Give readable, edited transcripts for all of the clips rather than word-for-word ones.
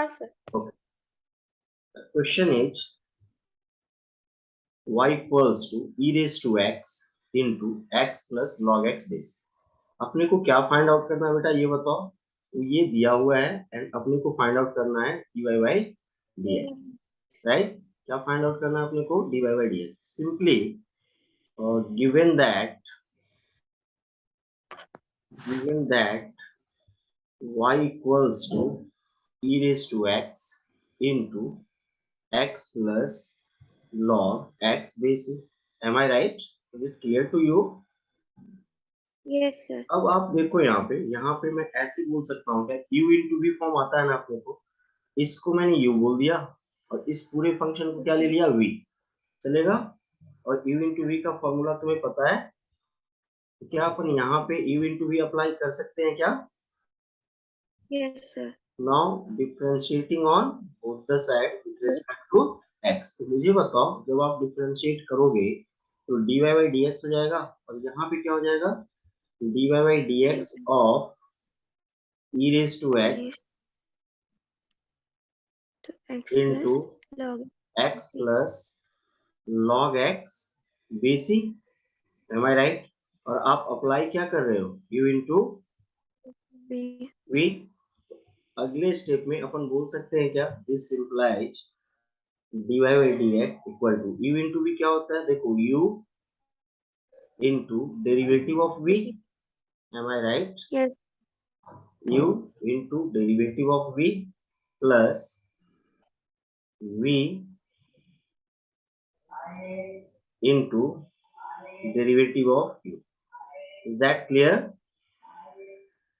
हाँ sir. Okay. The question is y equals to e raised to x into x plus log x base. अपने को क्या find out करना है बेटा, ये बताओ। तो ये दिया हुआ है एंड अपने को फाइंड आउट करना है dy by dx, राइट। क्या फाइंड आउट करना है अपने को, dy by dx। Simply given that y equals to e raised to x into x plus log x base। am I right? is it clear to you? Yes sir. अब आप देखो यहाँ पे मैं ऐसे बोल सकता हूँ क्या, u इंटू v फॉर्म आता है ना अपने को, इसको मैंने u बोल दिया और इस पूरे फंक्शन को क्या ले लिया, v। चलेगा? और u इंटू v का फॉर्मूला तुम्हें पता है, तो क्या अपन यहाँ पे u इंटू v अप्लाई कर सकते हैं क्या? Yes sir. Now differentiating on both the side with respect to x। तो मुझे बताओ, जब आप डिफरेंशिएट करोगे तो dy by dx हो जाएगा, और यहाँ पे क्या हो जाएगा, dy by dx of e raised to x तो x into plus log x plus log x bc। am I right? और आप अप्लाई क्या कर रहे हो, u into v। v। अगले स्टेप में अपन बोल सकते हैं क्या, this implies dy by dx equal to u into v। क्या होता है देखो, u into derivative of v। am I right? Yes. u into derivative of v plus v into derivative of u। Is that clear?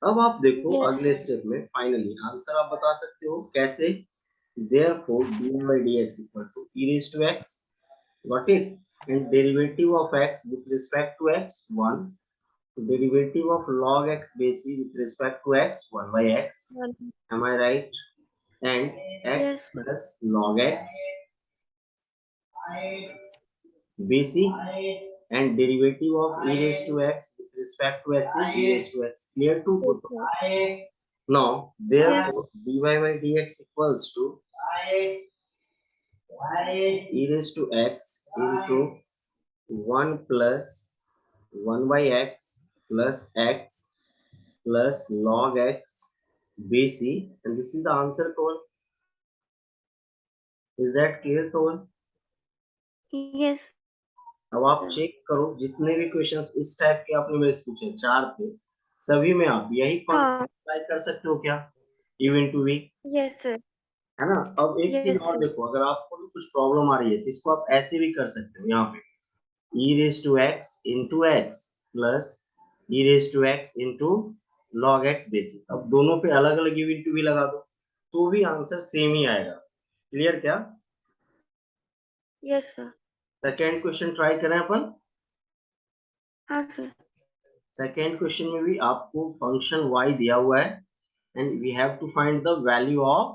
अब आप देखो yes अगले step में finally answer आप बता सकते हो कैसे। therefore dy by dx equal to e raised to x, got it, and derivative of x with respect to x 1, derivative of log x base with respect to x 1 by x। am I right? and x yes plus log x bc, and derivative of e raised to x with respect to x is e raised to x। clear to both? now therefore dy by dx equals to e raised to x into 1 plus 1 by x plus x plus log x bc, and this is the answer, Kawan। is that clear, Kawan? Yes. अब आप check करो, जितने भी questions इस type के आपने मेरे से पूछे 4 थे, सभी में आप यही कॉन्सेप्ट हाँ। अप्लाई कर सकते हो क्या, u into v, yes sir. है ना। अब एक चीज यस और सर। देखो, अगर आपको भी कुछ प्रॉब्लम आ रही है तो इसको आप ऐसे भी कर सकते हो, यहाँ पे e raised to x into x plus e raised to x into log x basic। अब दोनों पे अलग अलग u into v लगा दो तो भी आंसर सेम ही आएगा। क्लियर क्या? Yes sir. Second question try करें अपन। हाँ सर। सेकेंड क्वेश्चन में भी आपको फंक्शन y दिया हुआ है and we have to find the value of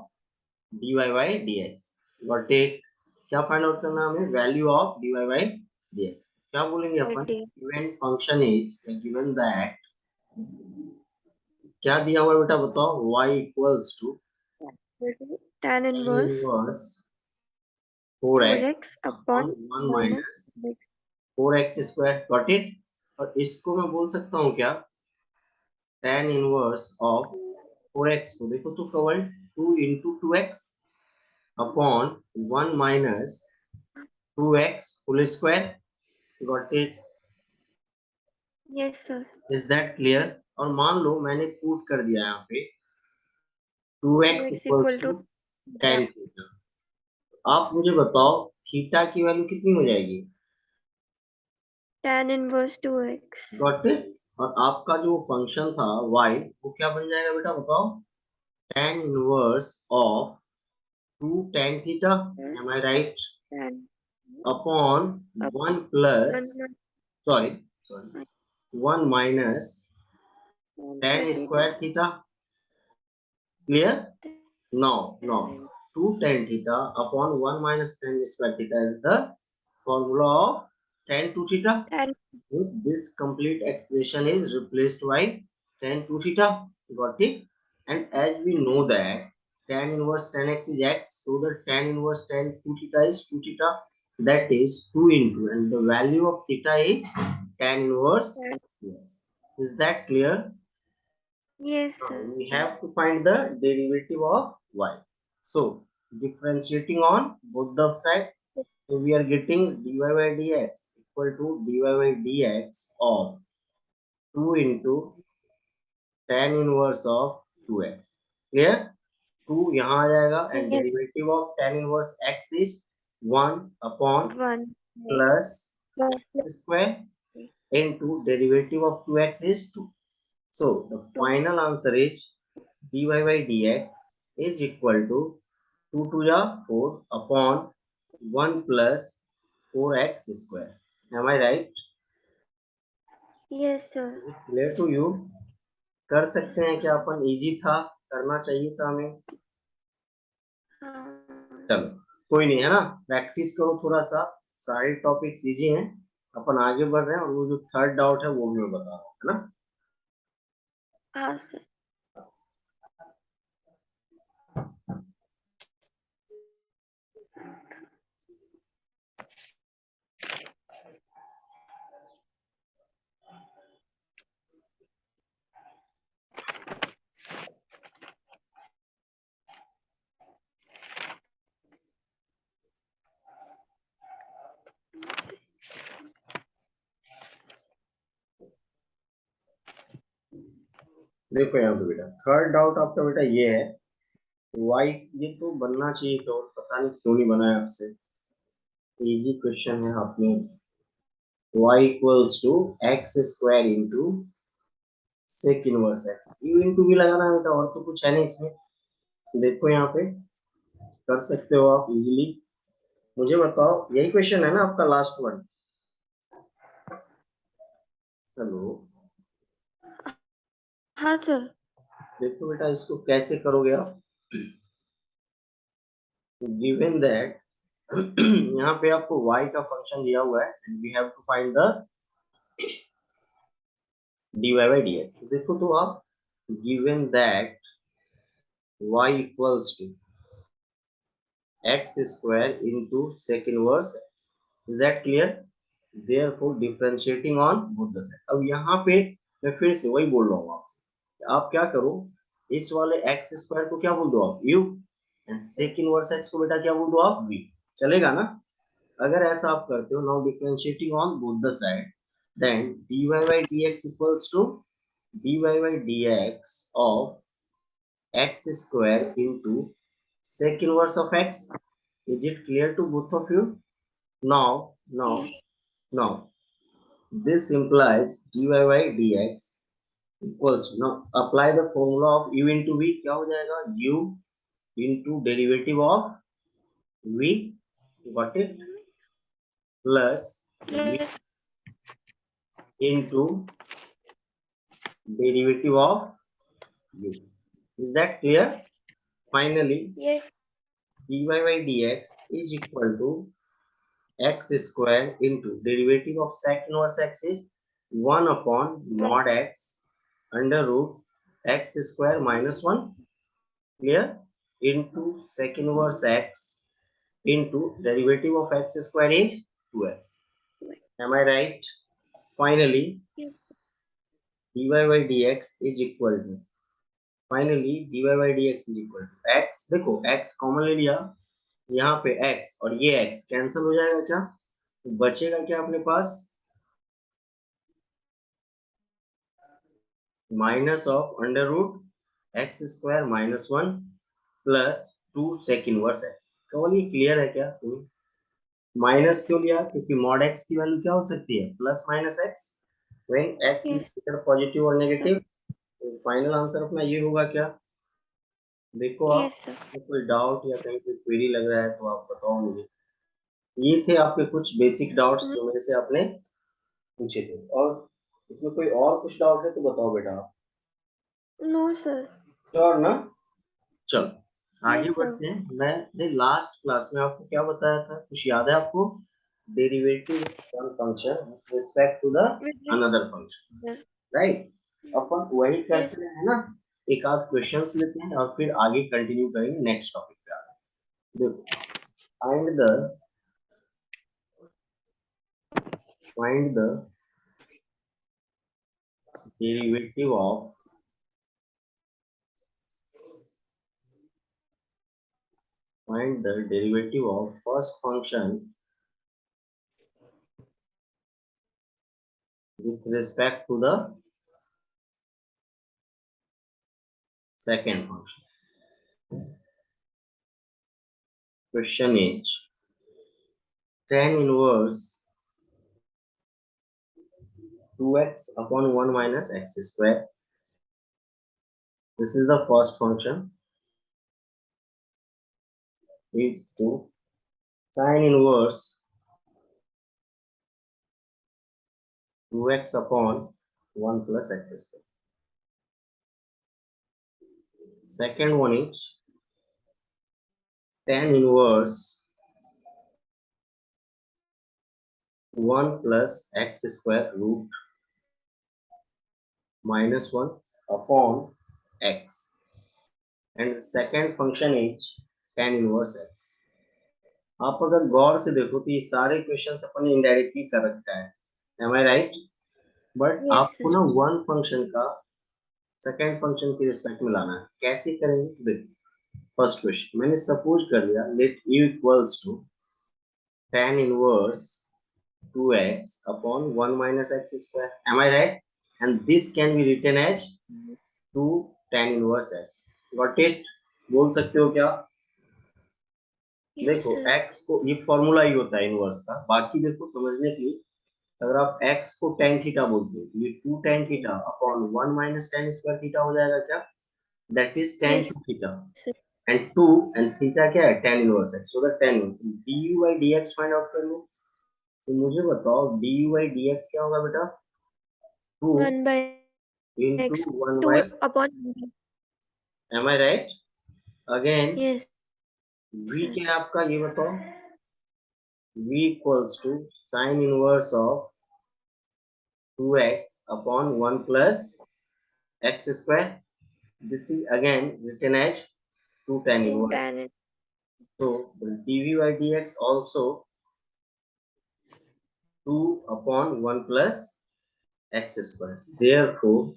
dy by dx। got it? क्या फाइंड आउट करना है हमें, value of dy by dx। क्या बोलेंगे अपन, given function is, given that, क्या दिया हुआ है बेटा बताओ, y equals to tan inverse 4x 4x upon upon 1 minus minus 4x square. Got it? और इसको मैं बोल सकता हूँ क्या, tan इनवर्स ऑफ 4x को देखो तो कवर 2 into 2x upon 1 minus 2x whole square. Got it? Yes sir. Is that clear? और मान लो मैंने पुट कर दिया यहाँ पे 2x x equals equal to two tan theta. आप मुझे बताओ थीटा की वैल्यू कितनी हो जाएगी, tan inverse 2x। Got it? और आपका जो फंक्शन था y, वो क्या बन जाएगा बेटा बताओ, tan inverse of 2 tan theta. Am I right? tan upon 1 plus, sorry sorry 1 minus tan square theta. Clear? now 2 tan theta upon 1 minus tan square theta is the formula of tan 2 theta। means this complete expression is replaced by tan 2 theta। got it? and as we know that tan inverse tan x is x, so the tan inverse tan 2 theta is 2 theta, that is 2 into, and the value of theta is tan inverse x. Is that clear? Yes, Now sir. we have to find the derivative of y. So differentiating on both the sides, so we are getting dy by dx equal to dy by dx of 2 into tan inverse of 2x. Clear? 2 यहाँ आ जाएगा and Yes, derivative of tan inverse x is 1 upon 1 plus plus x square into derivative of 2x is 2. So the 2. final answer is dy by dx is equal to 2 to the 4 upon 1 plus 4x square. Am I right? Yes, sir. Clear to you? कर सकते हैं क्या अपन? Easy था, करना चाहिए था हमें। चलो कोई नहीं है ना, प्रैक्टिस करो थोड़ा सा, सारे टॉपिक्स इजी हैं, अपन आगे बढ़ रहे हैं, और वो जो थर्ड डाउट है वो भी मैं बता रहा हूँ, है ना। हाँ सर। देखो यहाँ पे बेटा, थर्ड डाउट आपका बेटा ये है, वाई, ये तो बनना चाहिए तो पता नहीं क्यों नहीं बना है आपसे। इजी क्वेश्चन है, आपने y equals to X square into sec inverse X, U into भी लगाना है बेटा, और तो कुछ है नहीं इसमें। देखो यहाँ पे कर सकते हो आप इजीली। मुझे बताओ, यही क्वेश्चन है ना आपका लास्ट वन? हेलो, हाँ सर। देखो बेटा इसको कैसे करोगे आप। गिवन दैट यहाँ पे आपको y का फंक्शन दिया हुआ है and we have to find the dy by dx। तो देखो तो आप, given that y equals to x square into sec inverse x, is that clear? Therefore differentiating on both the sides। अब यहाँ पे मैं फिर से वही बोल रहा हूँ आपसे, आप क्या करो, इस वाले x स्क्वायर को क्या बोल दो आप, u, and sec inverse x को बेटा क्या बोल दो आप, v। चलेगा ना? अगर ऐसा आप करते हो, now differentiating on both the side, then dy by dx equals to dy by dx of x square into sec inverse of x। Is it clear to both of you? Now this implies dy by dx equals, now apply the formula of u into v, क्या हो जाएगा, u into derivative of v, got it, plus v Yes. into derivative of u। Is that clear? Finally Yes. dy by dx is equal to x square into derivative of sec inverse x is 1 upon mod x under root x square minus 1, clear, into sec inverse x into derivative of x square is 2x। Am I right? Finally Yes. dy by dx is equal to, finally dy by dx is equal to x, देखो x common ले लिया, यहाँ पे x और ये x cancel हो जाएगा क्या, बचेगा क्या अपने पास, minus of under root x square minus 1 plus 2 sec inverse x. केवल ये क्लियर है क्या तुम्हें? माइनस क्यों लिया, क्योंकि मॉड एक्स की वैल्यू क्या हो सकती है, plus minus x, when x is Yes. either positive और नेगेटिव। तो फाइनल आंसर अपना ये होगा क्या, देखो आप, Yes, sir. कोई डाउट या कहीं कोई क्वेरी लग रहा है तो आप बताओ मुझे। ये थे आपके कुछ बेसिक डाउट्स जो मेरे से आपने पूछे थे, और इसमें कोई और कुछ डाउट है तो बताओ बेटा आप। No, sir. श्योर ना? चलो आगे Yes, sir. बढ़ते हैं। मैंने लास्ट क्लास में आपको क्या बताया था, कुछ याद है आपको? Derivative one function with respect to the With another function, the right? अपन वही yes. करते हैं ना, एक आध क्वेश्चंस लेते हैं और फिर आगे कंटिन्यू करेंगे नेक्स्ट टॉपिक पे आगे। देखो, find the derivative of first function with respect to the second function. Question is tan inverse 2x upon 1 minus x square. This is the first function. With 2 sin inverse 2x upon 1 plus x square. Second one is tan inverse 1 plus x square root minus 1 upon x. And the second function is tan inverse x. आप अगर गौर से देखो तो ये सारे questions अपन ने indirectly कर रखा है, am I right? But Yes, आपको sir. ना वन फंक्शन का सेकेंड फंक्शन के रिस्पेक्ट में लाना है। कैसे करेंगे? देखो, फर्स्ट क्वेश्चन मैंने सपोज कर लिया, let u equals to tan inverse 2x upon 1 minus x square. Am I right? And this can be written as 2 tan inverse x. Got it? बोल सकते हो क्या? Yes, देखो sir. x को, ये फॉर्मूला ही होता है इनवर्स का। बाकी देखो समझने के लिए, अगर आप x को tan थीटा बोलते हो तो ये 2 tan theta upon 1 minus tan square theta हो जाएगा क्या? That is tan Yes, theta. sir. And 2 and theta क्या है? tan inverse x। So that tan du by dx find out कर लो। तो मुझे बताओ du by dx क्या होगा बेटा? 2 1 by into x 1 2 by, upon am I right? Again, yes, v sir. क्या है आपका, ये बताओ। v equals to sin inverse of 2x upon 1 plus x square. This is again written as 2 tan 2 inverse. tan it. So dv by dx also 2 upon 1 plus x square. Therefore,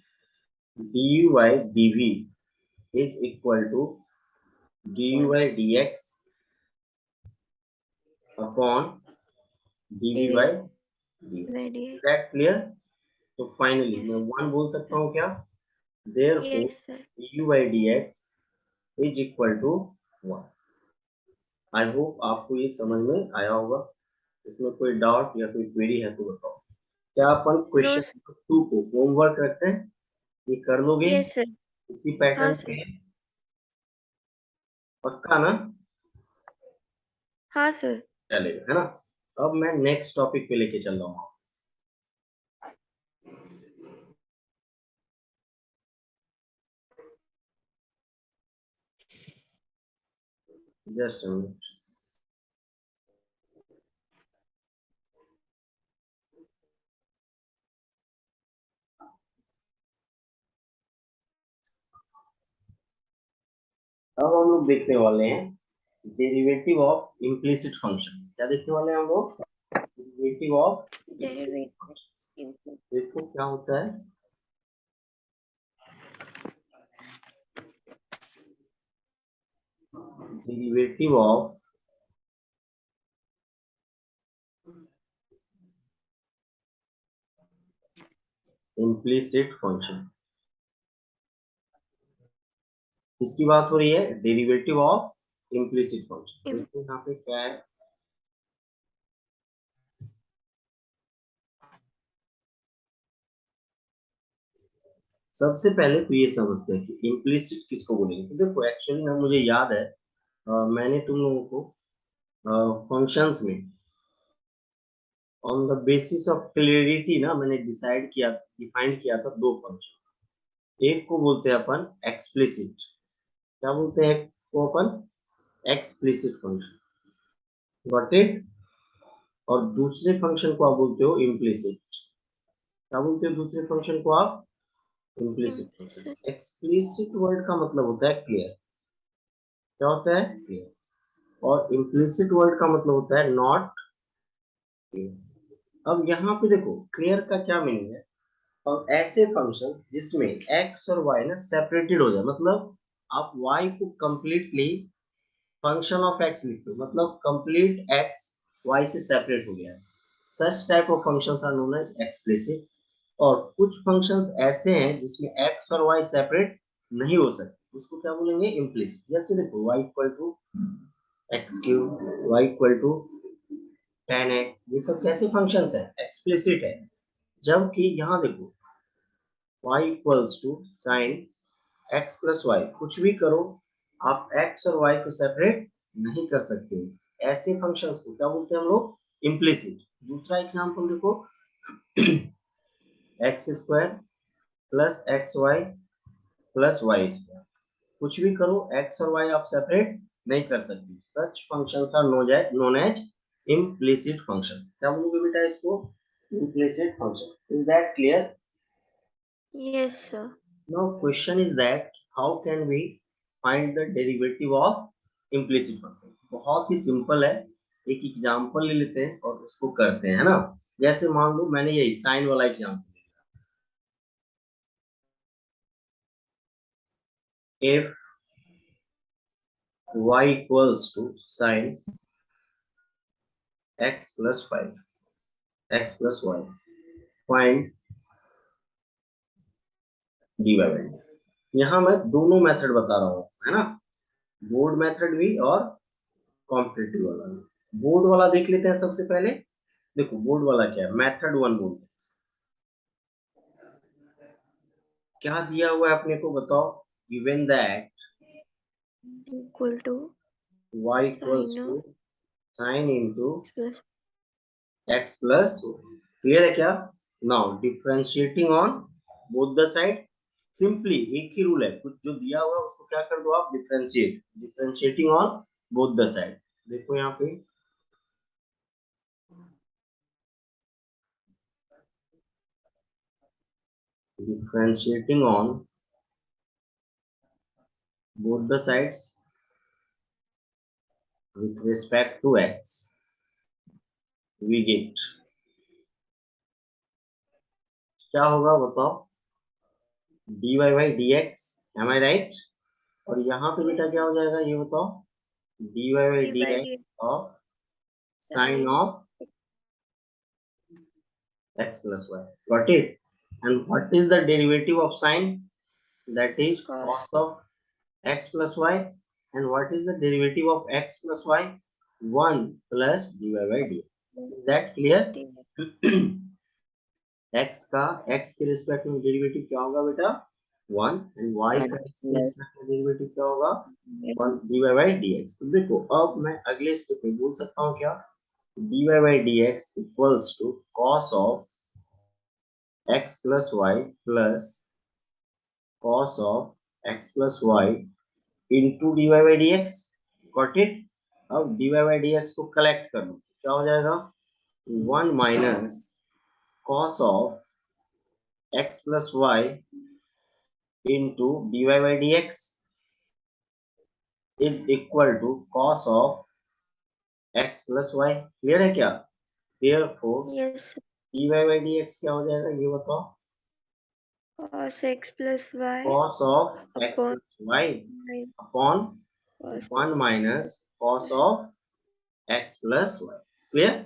du by dv is equal to du by dx upon dv by dx. by Is dx. that clear? तो finally Yes, मैं one बोल सकता हूँ क्या? Therefore, yes, sir. du by dx is equal to 1. I hope आपको ये समझ में आया होगा। इसमें कोई डाउट या कोई क्वेरी है तो बताओ। क्या अपन No, क्वेश्चन sir. 2 को होमवर्क करते हैं? ये कर लोगे Yes, sir. इसी हाँ, पैटर्न sir. पे? पक्का ना? हाँ, sir. चलेगा, है ना? अब मैं नेक्स्ट टॉपिक पे लेके चल रहा हूँ। Just a minute. अब हम लोग देखने वाले हैं डेरिवेटिव ऑफ इम्प्लिसिट फंक्शंस। क्या देखने वाले हैं हम लोग? Derivative of Derivative. फंक्शंस। देखो क्या होता है। डेरिवेटिव ऑफ इम्प्लिसिट फंक्शन, इसकी बात हो रही है। डेरिवेटिव ऑफ इम्प्लिसिट फंक्शन, देखो यहाँ पे क्या है। सबसे पहले तो ये समझते हैं कि इम्प्लिसिट किसको बोलेंगे। तो देखो एक्चुअली ना, मुझे याद है मैंने तुम लोगों को फंक्शंस में on the basis of clarity ना, मैंने डिफाइन किया था दो फंक्शन। एक को बोलते हैं अपन एक्सप्लिसिट। क्या बोलते हैं को अपन? Explicit function. Got it? और दूसरे फंक्शन को आप बोलते हो इम्प्लिसिट। क्या बोलते हो दूसरे फंक्शन को आप? Implicit function. एक्सप्लिसिट वर्ड का मतलब होता है क्लियर। क्या होता है? क्लियर। और इम्प्लिसिट वर्ड का मतलब होता है नॉट क्लियर। अब यहाँ पे देखो क्लियर का क्या मीनिंग है। और ऐसे फंक्शंस जिसमें x और y ना सेपरेटेड हो जाए, मतलब आप y को कंप्लीटली फंक्शन ऑफ x लिखते हो, मतलब कंप्लीट x y से सेपरेट हो गया है, such type of functions are known as explicit. और कुछ फंक्शंस ऐसे हैं जिसमें x और y सेपरेट नहीं हो सकते, उसको क्या बोलेंगे? इम्प्लिसिट। जैसे देखो y equal to X cube, y equal to 10x, ये सब कैसे फंक्शंस है? एक्सप्लिसिट है। जबकि यहाँ देखो y equals to sine x plus Y, कुछ भी करो आप x और y को सेपरेट नहीं कर सकते। ऐसे फंक्शंस को क्या बोलते हैं हम लोग? इम्प्लिसिट। दूसरा एग्जांपल देखो, X square plus X Y plus Y square, कुछ भी करो x और y आप सेपरेट नहीं कर सकते। Such functions are known as implicit functions. क्या बोलोगे बेटा इसको? Implicit function. Is that clear? Yes, sir. Now question is that how can we find the derivative of implicit function? बहुत ही सिंपल है, एक एग्जांपल ले लेते हैं और उसको करते हैं, है ना। जैसे मान लो मैंने यही साइन वाला एग्जांपल लिया, if y equals to sin x plus 5 x plus y, find dy by dt। यहाँ मैं दोनों मेथड बता रहा हूँ, है ना, बोर्ड मेथड भी और कॉम्पिटिटिव वाला भी। बोर्ड वाला देख लेते हैं सबसे पहले। देखो बोर्ड वाला क्या है, मेथड 1 बोलते हैं। क्या दिया हुआ है अपने को, बताओ। Given that Equal to y equals sin to sin into plus x plus, clear है क्या? Now differentiating on both the side, simply एक ही रूल है, कुछ जो दिया हुआ है उसको क्या कर दो आप? Differentiate. Differentiating on both the side, देखो यहाँ पे differentiating on both the sides with respect to x, we get क्या होगा बताओ? dy by dx, am I right? और यहाँ पे बेटा क्या हो जाएगा ये बताओ? dy by dx of sin of x plus y, got it? And what is the derivative of sin? That is cos. cos of x plus y. And what is the derivative of x plus y? 1 plus dy by dx. Is that clear? x का x के respect में derivative क्या होगा बेटा? 1। And y का x के respect में derivative क्या होगा? 1 dy by dx। तो देखो अब मैं अगले स्टेप में बोल सकता हूँ क्या? dy by dx equals to cos of x plus y plus cos of x plus y into dy by dx, got it? अब dy by dx को कलेक्ट कर लो, क्या हो जाएगा? 1 minus cos of x plus y into dy by dx is equal to cos of x plus y। Clear है क्या? therefore Yes, dy by dx क्या हो जाएगा ये बताओ? cos x plus y cos of x upon plus y upon cos 1 minus cos of x plus y। Clear?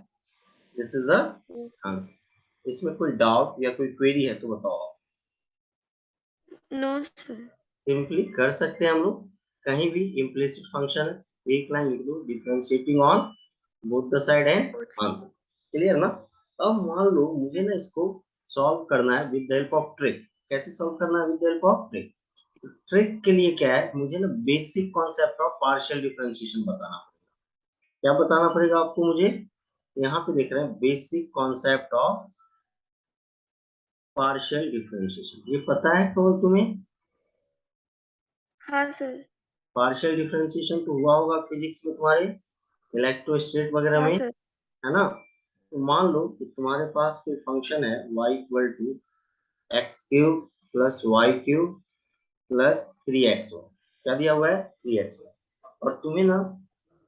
This is the answer. इसमें कोई doubt या कोई क्वेरी है तो बताओ। no sir. सिंपली कर सकते हैं हम लोग, कहीं भी इम्प्लिसिट फंक्शन है एक लाइन लिख दो, differentiating on both the side and answer. Clear ना? अब मान लो मुझे ना इसको सॉल्व करना है with the help of trick. कैसे सॉल्व करना है? With the help of trick. Trick के लिए क्या है, मुझे ना basic concept of partial differentiation बताना पड़ेगा। क्या बताना पड़ेगा आपको मुझे? यहाँ पे देख रहे हैं basic concept of partial differentiation, ये पता है तो तुम्हें? हाँ sir. पार्शियल डिफरेंशिएशन तो हुआ होगा फिजिक्स में तुम्हारे, इलेक्ट्रोस्टैट वगैरह हाँ में, sir. है ना। तो मान लो कि तुम्हारे पास कोई फंक्शन है y equal to X cube plus Y cube plus 3x1। क्या दिया हुआ है? 3x1। और तुम्हें ना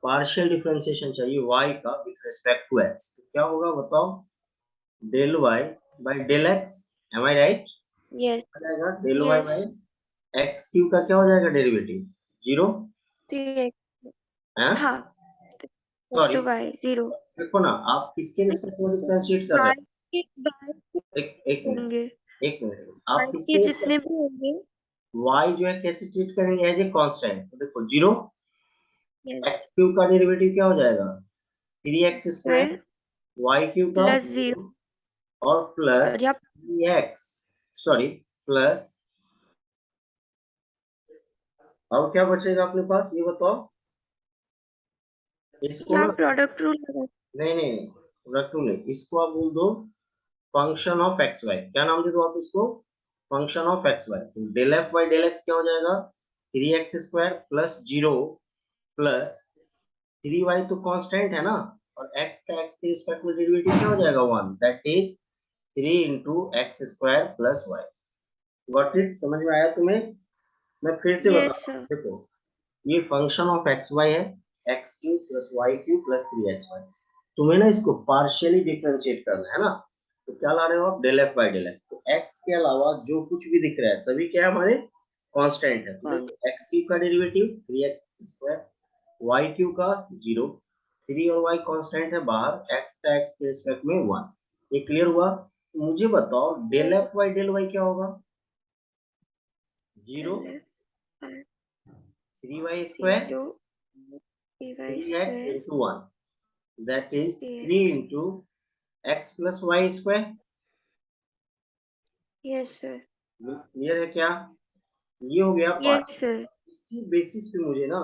पार्शियल डिफरेंशिएशन चाहिए y का विथ रिस्पेक्ट टू x। तो क्या होगा बताओ? Del y by del x। Am I right? Yes. आ जाएगा del y Yes. By X cube का क्या हो जाएगा डेरिवेटिव? 0 3x. है। हाँ. Sorry to y 0. देखो ना, आप किसके रिस्पेक्ट में डिफरेंशिएट कर रहे y के बाय हो? एक मिनट, होंगे. एक मिनट, आप y के किसके जितने भी होंगे. y जो है कैसे ट्रीट करेंगे? As a constant. तो देखो 0, Yes. एक्स क्यूब का डेरिवेटिव क्या हो जाएगा? 3x स्क्वायर, फिर वाई क्यूब का प्लस 0. 0 और प्लस और यहाँ 3x, सॉरी प्लस, अब क्या बचेगा अपने पास ये बताओ? इसको ना, प्रोडक्ट रूल लगा. नहीं नहीं, रखो नहीं, इसको आप बोल दो फंक्शन ऑफ एक्स वाई। क्या नाम दे दो आप इसको? Function of x Y. Del F by del x क्या हो जाएगा? 3x² प्लस 0 प्लस 3y तो कांस्टेंट है ना, और x का x के रिस्पेक्ट में डेरिवेटिव क्या हो जाएगा? 1, that is 3 into x² plus y। Got it? समझ में आया तुम्हें? मैं फिर से बता Yes रहा हूँ, sir. देखो ये फंक्शन ऑफ एक्स वाई है, x cube plus Y cube plus 3xy। तुम्हें ना इसको पार्शियली डिफरेंशिएट करना है ना, तो क्या ला रहे हो आप? Del F by del x. तो एक्स के अलावा जो कुछ भी दिख रहा है सभी क्या है हमारे? कांस्टेंट है। तो कौन? देखो एक्स क्यूब का डेरिवेटिव 3x², वाई क्यूब का 0, 3 और y कांस्टेंट है बाहर, x का x के रिस्पेक्ट में 1। ये क्लियर हुआ? मुझे बताओ del Yes. F by del Y क्या होगा? 0 3y² 0 3y 3x square into 1, that is 3 3x. into x plus y square। Yes sir. Clear है क्या? ये हो गया Yes पार्ट। sir. इसी बेसिस पे मुझे ना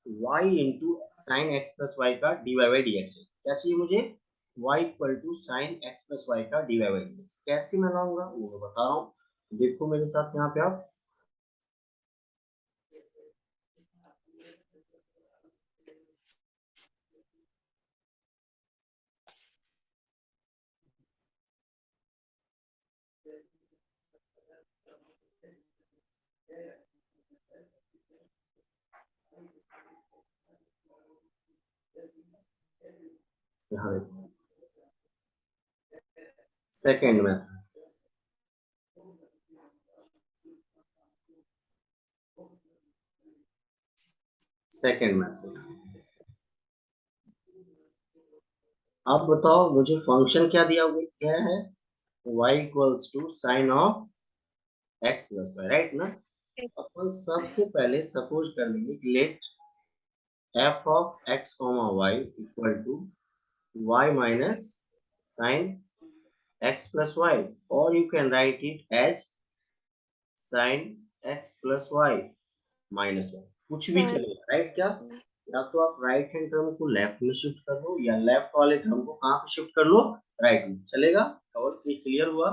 y into sine x plus y का d y by d x क्या चाहिए मुझे? y equal to sine x plus y का d y by d x. कैसे मैं लाऊंगा वो मैं बता रहा हूँ, देखो मेरे साथ यहाँ पे आप। यहाँ देखो सेकेंड में, सेकेंड में आप बताओ मुझे फंक्शन क्या दिया हुआ क्या है? y equals to sine of x plus y, right ना? अपन सबसे पहले सपोज कर लेंगे कि let f of x comma y equal to y minus sine x plus y, और you can write it as sine x plus y minus y, कुछ भी चलेगा, राइट? क्या, या तो आप राइट हैंड टर्म को लेफ्ट में शिफ्ट कर लो, या लेफ्ट वाले टर्म को कहाँ पे शिफ्ट कर लो? राइट में, चलेगा। और ये क्लियर हुआ?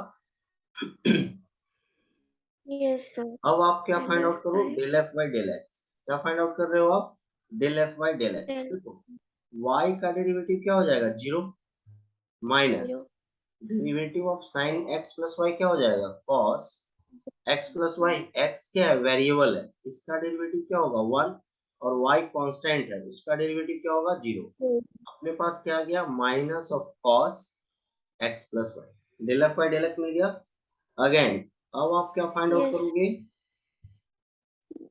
Yes sir. अब आप क्या फाइंड आउट करो? by del F by del x. क्या फाइंड आउट कर रहे हो आप? Del F by del x. del देखो y का डेरिवेटिव क्या हो जाएगा? 0 minus 0. Derivative of sine x plus y क्या हो जाएगा? cos x plus y. x क्या है? वेरिएबल है, इसका डेरिवेटिव क्या होगा? 1, और y कांस्टेंट है, उसका डेरिवेटिव क्या होगा? 0। अपने पास क्या आ गया? Minus of cos x plus y. Del F by del x मिल गया। अगेन अब आप क्या फाइंड आउट Yes. करोगे?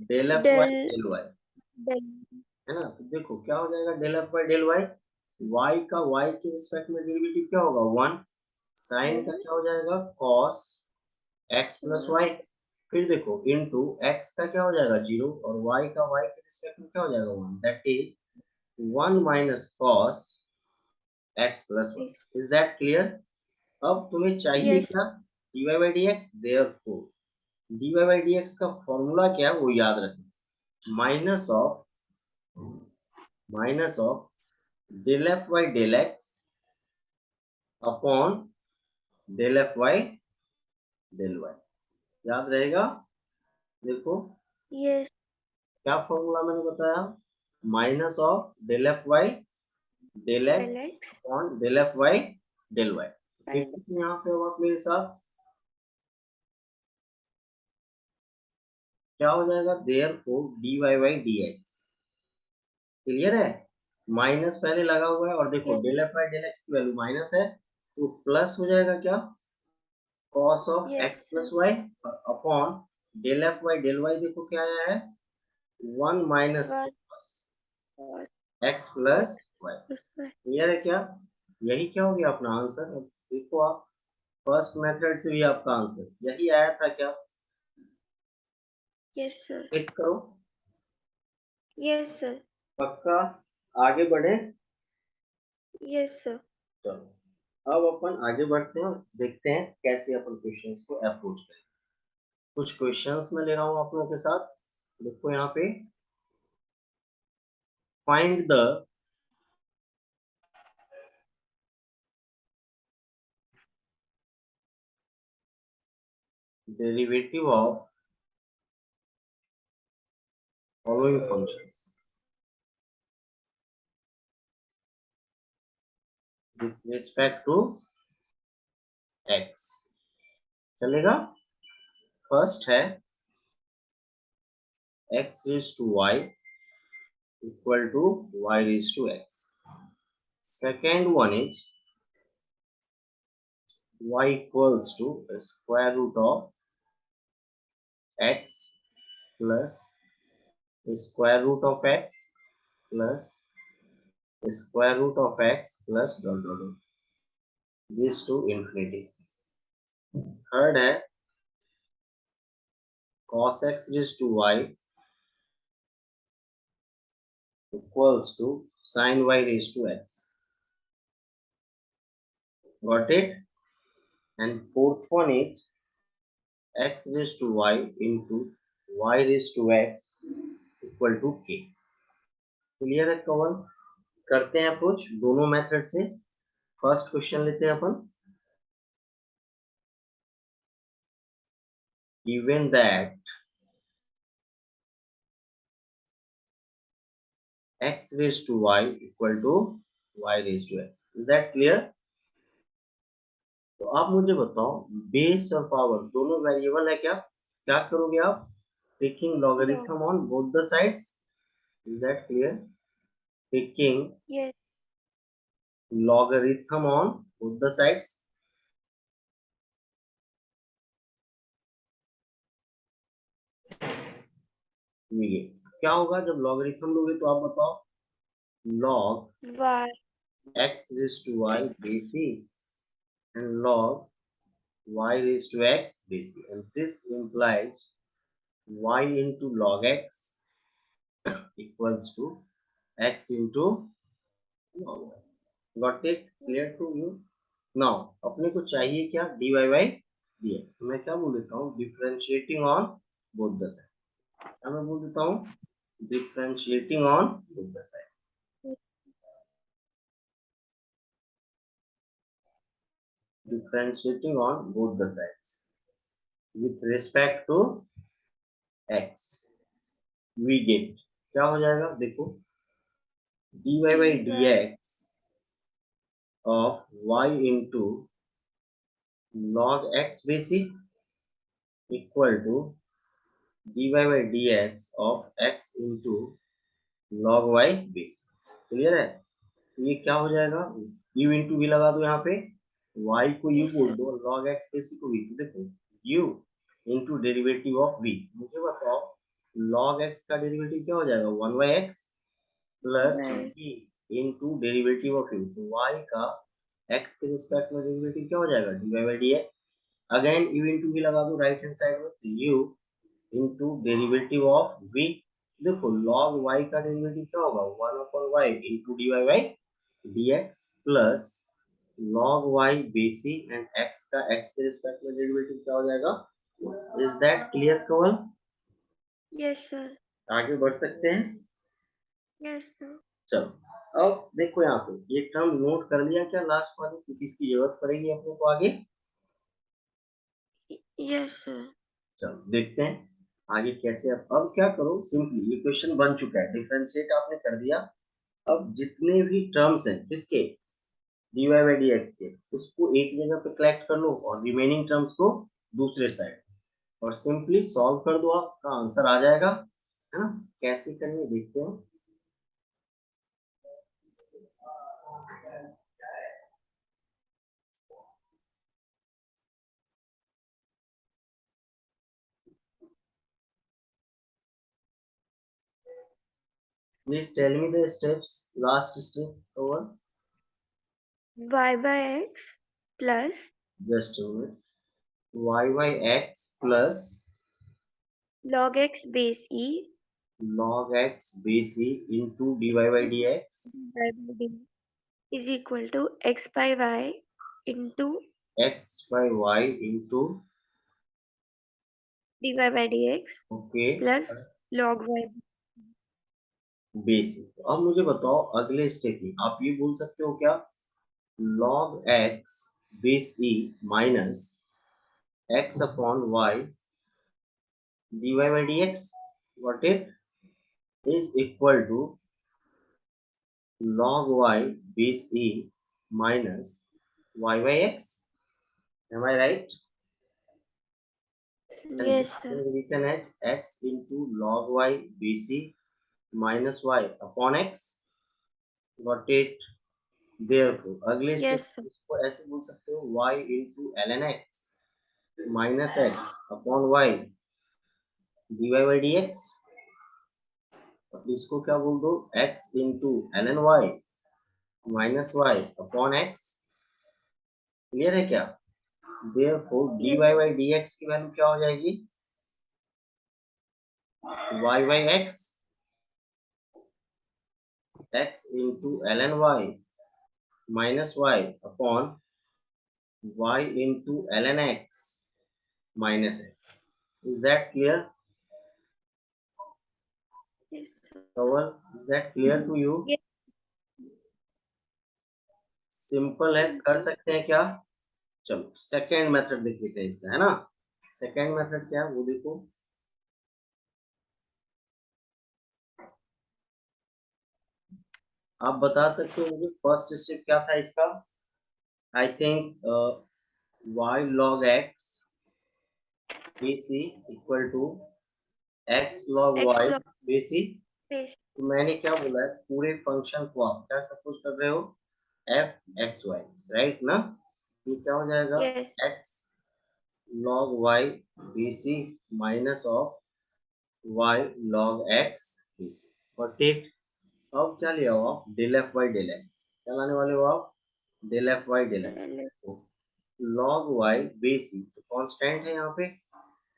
Del F y del del y, del है ना? तो देखो क्या हो जाएगा? Del F by del y, y का वाई के रिस्पेक्ट में डेरिवेटिव क्या होगा? 1। साइन का क्या हो जाएगा? cos x plus y. फिर देखो इनटू x का क्या हो जाएगा? 0, और y का y के रिस्पेक्ट में क्या हो जाएगा? 1, that is 1 minus cos x plus y. Is that clear? अब तुम्हें चाहिए Yes. क्या? dy by dx। Therefore dy by dx का फॉर्मूला क्या है वो याद रखना, minus of del F by del x upon del F by del y. याद रहेगा? देखो Yes. क्या फॉर्मूला मैंने बताया? Minus of del F by del del x x upon del F by del Y. by यहाँ पे हो आप मेरे साथ? क्या हो जाएगा, therefore dy by dx। Clear है, माइनस पहले लगा हुआ है और देखो Yes. Del F by del x की वैल्यू माइनस है तो प्लस हो जाएगा क्या, cos of Yes, x plus sir. Y upon del F by del y, देखो क्या आया है 1 minus What cos x plus y. was that? Clear है क्या, यही क्या हो गया अपना आंसर। अब देखो आप फर्स्ट मेथड से भी आपका आंसर यही आया था क्या, Yes, sir. क्लिक करो, Yes, sir. पक्का आगे बढ़े। Yes, sir. चलो अब अपन आगे बढ़ते हैं और देखते हैं कैसे अपन क्वेश्चंस को अप्रोच करें। कुछ क्वेश्चंस मैं ले रहा हूं आप लोगों के साथ, देखो यहाँ पे find the derivative of following functions with respect to x. चलेगा, फर्स्ट है x raise to y equal to y raise to x। Second one is y equals to square root of x plus square root of x plus square root of x plus dot dot dot, this to infinity। Third है cos x raised to y equals to sin y raised to x। Got it? And fourth one is x raised to y into y raised to x equal to k। Clear है, cover करते हैं approach दोनों method से। First question लेते हैं अपन, given that x raised to y equal to y raised to x, is that clear? तो आप मुझे बताओ बेस और पावर दोनों वेरिएबल है क्या, क्या करोगे आप, taking logarithm on both the sides, is that clear, taking Yes. Logarithm on both the sides. ये क्या होगा जब लॉगरिथम लोगे, तो आप बताओ log Y. x raised to y bc and log y raised to x bc, and this implies y into log x equals to x into log y। Got it? Clear to you? Now अपने को चाहिए क्या, dy by dx। मैं क्या बोल देता हूँ, differentiating on both the side. क्या मैं बोल देता हूँ, differentiating on both the side, differentiating on both the sides with respect to x, we get क्या हो जाएगा, देखो dy by dx of y into log x basic equal to dy by dx of x into log y basic। Clear है, तो ये क्या हो जाएगा, u into v लगा दो यहाँ पे, y को u Yes, बोल sir. दो, log x basic को v। तो देखो u into derivative of v, मुझे बताओ log x का डेरिवेटिव क्या हो जाएगा, 1 by x plus Right. v into derivative of u, तो y का x के रिस्पेक्ट में डेरिवेटिव क्या हो जाएगा, dy by dx। Again u into v लगा दो राइट हैंड साइड में, तो u into derivative of v। देखो log y का डेरिवेटिव क्या होगा, 1 upon y into dy by dx plus log y bc and x का x के रिस्पेक्ट में डेरिवेटिव क्या हो जाएगा। इज दैट क्लियर कवल, Yes, sir. आगे बढ़ सकते हैं। Yes, sir. चलो अब देखो यहाँ पे ये टर्म नोट कर लिया क्या लास्ट वाली, क्योंकि इसकी जरूरत पड़ेगी अपने को आगे। Yes, sir. चलो देखते हैं आगे कैसे। अब क्या करो, सिंपली ये क्वेश्चन बन चुका है, डिफरेंशिएट आपने कर दिया। अब जितने भी टर्म्स हैं किसके, dy by dx के, उसको एक जगह पे कलेक्ट कर लो और रिमेनिंग टर्म्स को दूसरे साइड। और सिंपली सॉल्व कर दो, आपका आंसर आ जाएगा, है ना। कैसे करेंगे देखते हैं। Please tell me the steps, last step over. Y by x plus Just a minute. Y by x plus log x base e log x base e into dy by dx. by d is equal to x by y into X by y into, dy by dx okay, plus log y. base e। अब मुझे बताओ अगले step में आप ये बोल सकते हो क्या, log x base e minus x upon y dy by dx, what it is equal to log y base e minus y by x. Am I right? And Yes, sir. then we can add x into log y bc minus y upon x. Got it? Therefore, अगले Yes, step sir. इसको ऐसे बोल सकते हो y into ln x minus x upon y dy by dx। इसको क्या बोल दो, x into ln y minus y upon x। Clear है क्या? Therefore, dy Yes, by dx की वैल्यू क्या हो जाएगी, y by x into ln y minus y upon y into ln x minus x। Is that clear? yes, sir. Kawal, is that clear to you? Yes. Simple है, कर सकते हैं क्या? चलो सेकेंड मेथड देख लेते हैं इसका, है ना। सेकेंड मेथड क्या है वो देखो। आप बता सकते हो मुझे फर्स्ट स्टेप क्या था इसका? I think y log x bc equal to x log X y log bc। base. तो मैंने क्या बोला है, पूरे फंक्शन को आप क्या सपोज कर रहे हो, f x y, राइट ना। ये क्या हो जाएगा, Yes. x log y bc minus of y log x bc। और टेक, अब क्या लिया हो आप, del F Y del x, क्या लाने वाले हो आप, del F Y del x. log y bc तो कांस्टेंट है यहाँ पे,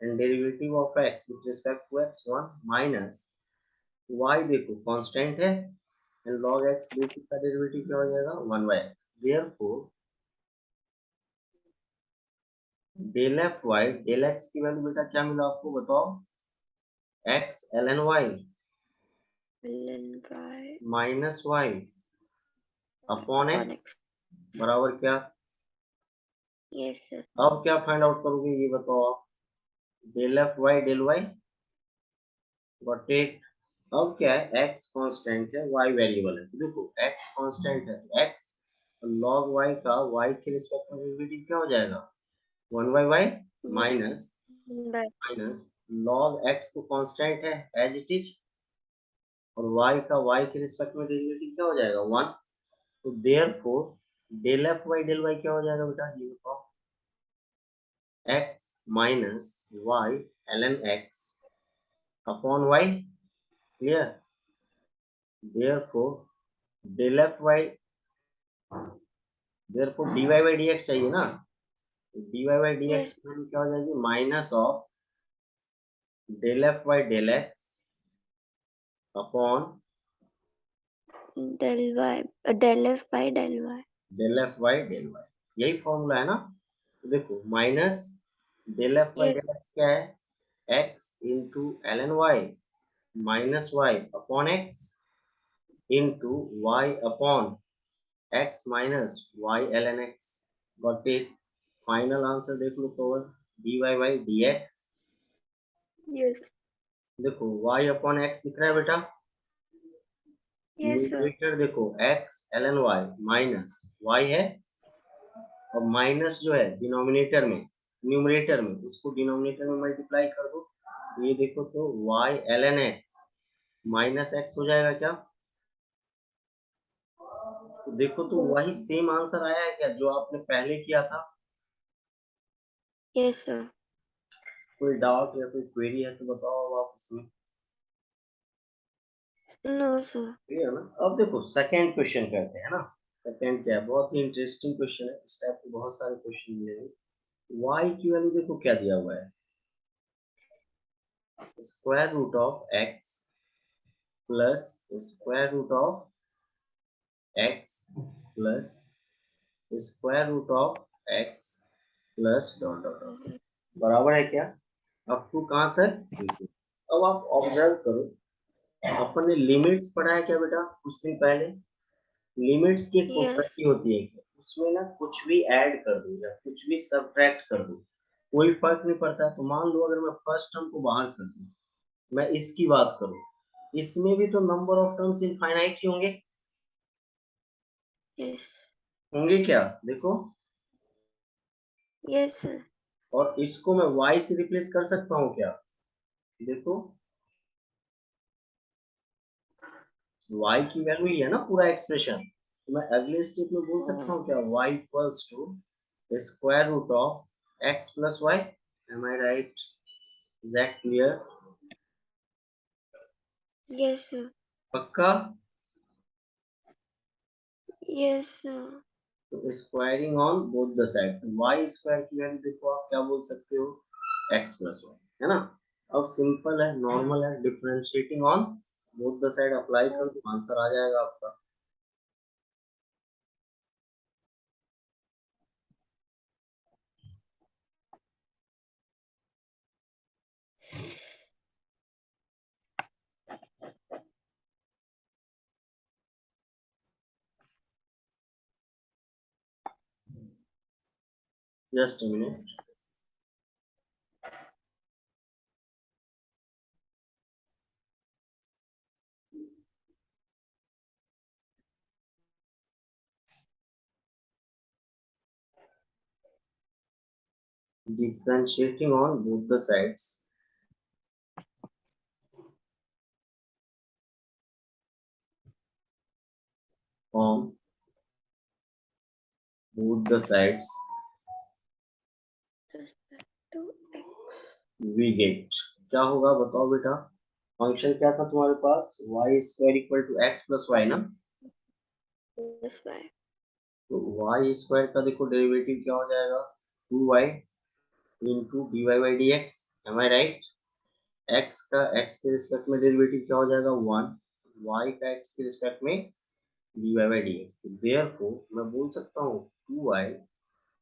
and derivative of x with respect to x 1 minus y देखो कांस्टेंट है, एंड log x bc का डेरिवेटिव क्या हो जाएगा, 1 by x। Therefore del F Y del x की वैल्यू बेटा क्या मिला आपको बताओ, x ln y ln y minus y upon upon x x. बराबर क्या। Yes, sir. अब क्या फाइंड आउट करोगे ये बताओ आप, del F Y del y, got it. अब क्या है, x कांस्टेंट है, y वेरिएबल है, तो देखो x कांस्टेंट है तो x log y का y के रिस्पेक्ट में डेरिवेटिव क्या हो जाएगा, 1 by y minus By minus log x तो कांस्टेंट है एज इट इज, और y का y के रिस्पेक्ट में डेरिवेटिव क्या हो जाएगा 1। तो therefore del F Y del Y क्या हो जाएगा बेटा, ये बताओ, x minus y ln x upon y। Clear? therefore del f y, therefore dy by dx चाहिए ना, तो dy by dx yes, क्या हो जाएगी, minus of del f by del x upon del y, del f by del y. del f by del y। यही formula है ना। तो देखो minus del f by Yes, del x क्या है, x into ln y minus y upon x into y upon x minus y ln x। Got it? Final answer देख लो कवर, dy by dx। yes, देखो y upon x दिख रहा है बेटा, yes, sir. न्यूमरेटर देखो x ln y minus y है, और माइनस जो है डिनोमिनेटर में न्यूमरेटर में, इसको डिनोमिनेटर में मल्टीप्लाई कर दो, ये देखो तो y ln x minus x हो जाएगा क्या? तो देखो तो वही सेम आंसर आया है क्या जो आपने पहले किया था? Yes, sir. कोई डाउट या कोई क्वेरी है तो बताओ अब आप इसमें। No, sir. क्लियर ना? अब देखो सेकंड क्वेश्चन करते हैं ना। सेकंड क्या है, बहुत ही इंटरेस्टिंग क्वेश्चन है, इस टाइप के बहुत सारे क्वेश्चन मिलेंगे। y की वैल्यू देखो क्या दिया हुआ है, square root of x plus square root of x plus square root of x plus dot dot dot, बराबर है क्या? अप टू कहाँ तक? बिल्कुल। अब आप ऑब्जर्व करो, अपन ने लिमिट्स पढ़ा है क्या बेटा कुछ दिन पहले? लिमिट्स की एक Yes. प्रॉपर्टी होती है कि उसमें ना कुछ भी ऐड कर दो या कुछ भी सब्ट्रैक्ट कर दो, कोई फर्क नहीं पड़ता। तो मान लो अगर मैं फर्स्ट टर्म को बाहर कर दूं, मैं इसकी बात करूं, इसमें भी तो नंबर ऑफ टर्म्स इनफाइनाइट ही होंगे। Yes. होंगे क्या? देखो, Yes, sir. और इसको मैं y से रिप्लेस कर सकता हूँ क्या? देखो, y की वैल्यू ही है ना पूरा एक्सप्रेशन, तो मैं अगले स्टेप में बोल सकता हूँ क्या, y equals to square root of x plus y. Am I right? Is that clear? Yes, sir. पक्का? Yes, sir. तो squaring on both the side, y square की वैल्यू देखो आप क्या बोल सकते हो, x प्लस वाई, है ना? अब सिंपल है, नॉर्मल है, differentiating on both the side apply कर दो, आंसर आ जाएगा आपका। Just a minute. Differentiating on both the sides on both the sides Respect to X. we get, क्या होगा बताओ बेटा? फंक्शन क्या था तुम्हारे पास, y square equal to x plus y ना? Yes, sir. तो y स्क्वायर का देखो डेरिवेटिव क्या हो जाएगा, 2y into d y by d x, am I right? x का x के रिस्पेक्ट में डेरिवेटिव क्या हो जाएगा, 1, y का x के रिस्पेक्ट में d y by d x. Therefore मैं बोल सकता हूँ 2y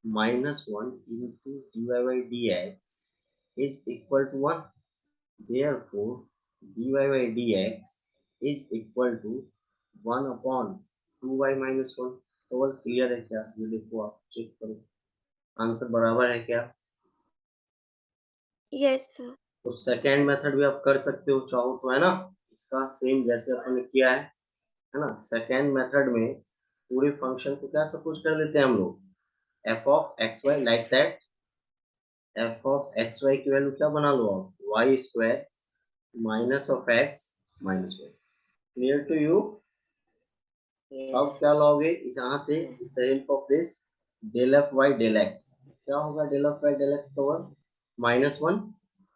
minus 1 into dy by dx is equal to 1. Therefore, dy by dx is equal to 1 upon 2y minus 1. तो वो क्लियर है क्या? ये देखो आप चेक करो, आंसर बराबर है क्या? Yes, sir. तो सेकेंड मेथड भी आप कर सकते हो चाहो तो, है ना? इसका सेम जैसे अपन ने किया है ना? सेकेंड मेथड में पूरे फंक्शन को क्या सपोज कर लेते हैं हम लोग, f of x y like that. F of x y की वैल्यू क्या बना लो आप, y square minus of x minus y. Clear to you? Yes. अब क्या लोगे यहाँ से, with the help of this del F Y del x, क्या होगा del F Y del x का वर्क, माइनस वन